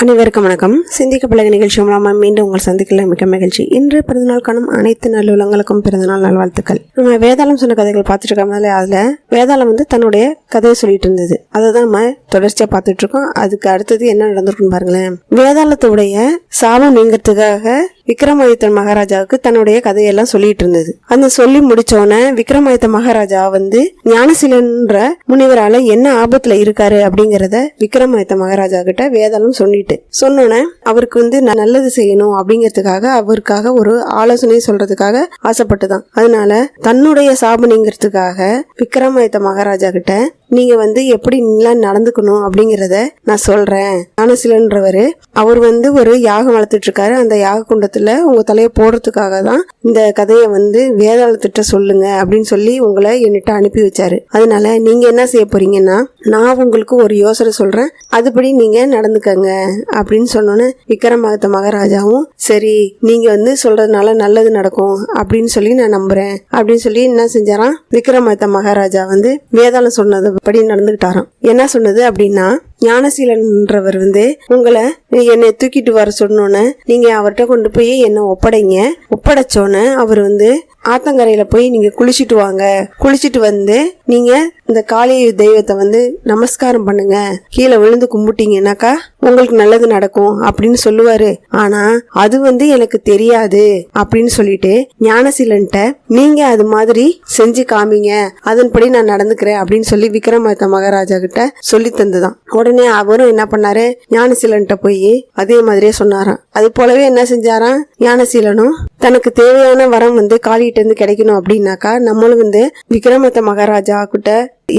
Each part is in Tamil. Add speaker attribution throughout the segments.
Speaker 1: அனைவருக்கும் வணக்கம். சிந்திக்க பழக நிகழ்ச்சி மூலமாக மீண்டும் உங்கள் சந்திக்கல மிக்க மகிழ்ச்சி. இன்று பிறந்தநாள் காணும் அனைத்து நல்லுள்ளங்களுக்கும் பிறந்தநாள் நல்வாழ்த்துக்கள். நம்ம வேதாளம் சொன்ன கதைகள் பார்த்துட்டு இருக்கோம்னாலே அதில் வேதாளம் தன்னுடைய கதையை சொல்லிட்டு இருந்தது. அதை தான் நம்ம தொடர்ச்சியாக பார்த்துட்டு இருக்கோம். அதுக்கு அடுத்தது என்ன நடந்திருக்குன்னு பாருங்களேன். வேதாளத்துடைய சாபம் நீங்கிறதுக்காக விக்ரமாதித்தன் மகாராஜாவுக்கு தன்னுடைய கதையெல்லாம் சொல்லிட்டு இருந்தது. அந்த சொல்லி முடிச்சோடனே விக்ரமாதித்த மகாராஜா ஞானசீலன்ற முனிவரால என்ன ஆபத்துல இருக்காரு அப்படிங்கறத விக்ரமாதித்த மகாராஜா கிட்ட வேதாளம் சொன்னோன்னே அவருக்கு நல்லது செய்யணும் அப்படிங்கறதுக்காக அவருக்காக ஒரு ஆலோசனை சொல்றதுக்காக ஆசைப்பட்டுதான். அதனால தன்னுடைய சாபம் நீங்கிறதுக்காக விக்ரமாதித்த மகாராஜா கிட்ட நீங்க எப்படி நடந்துக்கணும் அப்படிங்கறத நான் சொல்றேன். ஞானசீலன்றவர் அவர் ஒரு யாகம் வளர்த்துட்டு இருக்காரு. அந்த யாக குண்டத்துல உங்க தலையை போடுறதுக்காக தான் இந்த கதையை வேதாளத்திட்ட சொல்லுங்க அப்படின்னு சொல்லி உங்களை என்கிட்ட அனுப்பி வச்சாரு. அதனால நீங்க என்ன செய்ய போறீங்கன்னா, நான் உங்களுக்கு ஒரு யோசனை சொல்றேன், அதுபடி நீங்க நடந்துக்கங்க அப்படின்னு சொன்னோன்னு விக்ரமாதித்த மகாராஜாவும் சரி நீங்க சொல்றதுனால நல்லது நடக்கும் அப்படின்னு சொல்லி நான் நம்புறேன் அப்படின்னு சொல்லி என்ன செஞ்சாராம், விக்ரமாதித்த மகாராஜா வேதாளம் சொன்னது படி நடந்துகிட்டாராம். என்ன சொன்னது அப்படின்னா, ஞானசீலன்றவர் உங்களை என்னை தூக்கிட்டு வர சொன்னோன்னு நீங்க அவர்கிட்ட கொண்டு போய் என்ன ஒப்படைச்சோன்னு அவர் ஆத்தங்கரையில போய் நீங்க குளிச்சுட்டு வாங்க. குளிச்சுட்டு நீங்க இந்த காளி தெய்வத்தை நமஸ்காரம் பண்ணுங்க, கீழே விழுந்து கும்பிட்டீங்கன்னாக்கா உங்களுக்கு நல்லது நடக்கும் அப்படின்னு சொல்லுவாரு. ஆனா அது எனக்கு தெரியாது அப்படின்னு சொல்லிட்டு ஞானசீலன்ட்ட நீங்க அது மாதிரி செஞ்சு காமிங்க, அதன்படி நான் நடந்துக்கிறேன் அப்படின்னு சொல்லி விக்ரமாதித்த மகாராஜா கிட்ட சொல்லி தந்துதான். உடனே அவரும் என்ன பண்ணாரு, ஞானசீலன்ட்ட போய் அதே மாதிரியே சொன்னாராம். அது போலவே என்ன செஞ்சாராம், ஞானசீலனும் தனக்கு தேவையான வரம் காளிகிட்ட இருந்து கிடைக்கணும் அப்படின்னாக்கா நம்மளும் விக்ரமாதித்த மகாராஜா கிட்ட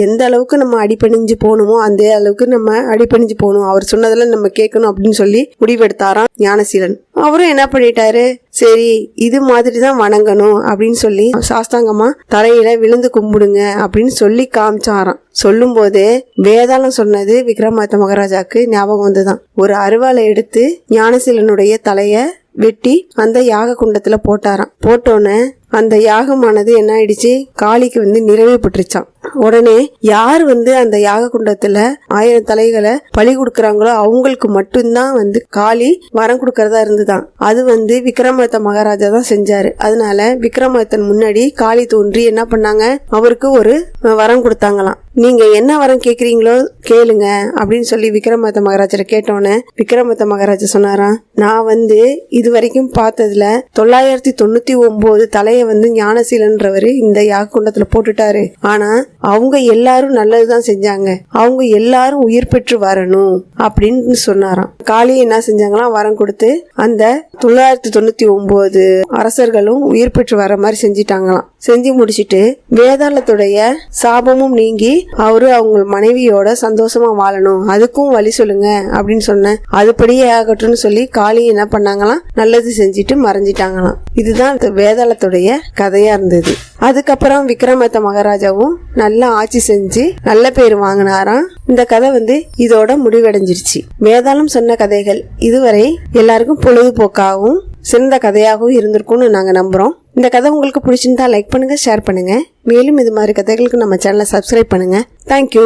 Speaker 1: எந்த அளவுக்கு நம்ம அடிபணிஞ்சு போகணுமோ அந்த அளவுக்கு நம்ம அடிபணிஞ்சு போகணும், அவர் சொன்னதுல நம்ம கேட்கணும் அப்படின்னு சொல்லி முடிவெடுத்தாராம் ஞானசீலன். அவரும் என்ன பண்ணிட்டாரு, சரி இது மாதிரிதான் வணங்கணும் அப்படின்னு சொல்லி சாஸ்தாங்கமா தரையில விழுந்து கும்பிடுங்க அப்படின்னு சொல்லி காமிச்சாராம். சொல்லும் போதே வேதாளம் சொன்னது விக்ரமாதித்த மகாராஜாக்கு ஞாபகம் வந்துதான். ஒரு அருவாளை எடுத்து ஞானசீலனுடைய தலைய வெட்டி அந்த யாக குண்டத்துல போட்டாராம். போட்டோன்னு அந்த யாகமானது என்ன ஆயிடுச்சு, காளிக்கு நிறைவு பெற்றுச்சான். உடனே யார் அந்த யாக குண்டத்துல 1000 தலைகளை பலி கொடுக்கறாங்களோ அவங்களுக்கு மட்டும்தான் காளி வரம் கொடுக்கறதா இருந்துதான். அது விக்ரமாதித்த மகாராஜா தான் செஞ்சாரு. அதனால விக்ரமாதித்தன் முன்னாடி காளி தோன்றி என்ன பண்ணாங்க, அவருக்கு ஒரு வரம் கொடுத்தாங்களாம். நீங்க என்ன வரம் கேக்குறீங்களோ கேளுங்க அப்படின்னு சொல்லி விக்ரமாதித்த மகாராஜா கேட்டோன்னு விக்ரமாதித்த மகாராஜா சொன்னாராம், நான் இது வரைக்கும் பார்த்ததுல 999 தலைய ஞானசீலன்றவர் இந்த யாக குண்டத்துல போட்டுட்டாரு. ஆனா அவங்க எல்லாரும் நல்லதுதான் செஞ்சாங்க, அவங்க எல்லாரும் உயிர் பெற்று வரணும் அப்படின்னு சொன்னாராம். காளி என்ன செஞ்சாங்களாம், வரம் கொடுத்து அந்த 999 அரசர்களும் உயிர் பெற்று வர மாதிரி செஞ்சிட்டாங்களாம். செஞ்சு முடிச்சிட்டு வேதாளத்துடைய சாபமும் நீங்கி அவரு அவங்க மனைவியோட சந்தோஷமா வாழணும், அதுக்கும் வழி சொல்லுங்க அப்படின்னு சொன்ன. அதுபடியே ஆகட்டும்னு சொல்லி காளி என்ன பண்ணாங்களாம், நல்லது செஞ்சுட்டு மறைஞ்சிட்டாங்களாம். இதுதான் வேதாளத்துடைய கதையா இருந்தது. அதுக்கப்புறம் விக்ரமாதித்த மகாராஜாவும் நல்லா ஆட்சி செஞ்சு நல்ல பேர் வாங்கினாராம். இந்த கதை இதோட முடிவடைஞ்சிருச்சு. வேதாளம் சொன்ன கதைகள் இதுவரை எல்லாருக்கும் பொழுதுபோக்காகவும் சிறந்த கதையாகவும் இருந்திருக்கும்னு நாங்க நம்புறோம். இந்த கதை உங்களுக்கு பிடிச்சிருந்தா லைக் பண்ணுங்க, ஷேர் பண்ணுங்க. மேலும் இது மாதிரி கதைகளுக்கு நம்ம சேனலை சப்ஸ்கிரைப் பண்ணுங்க. தேங்க்யூ.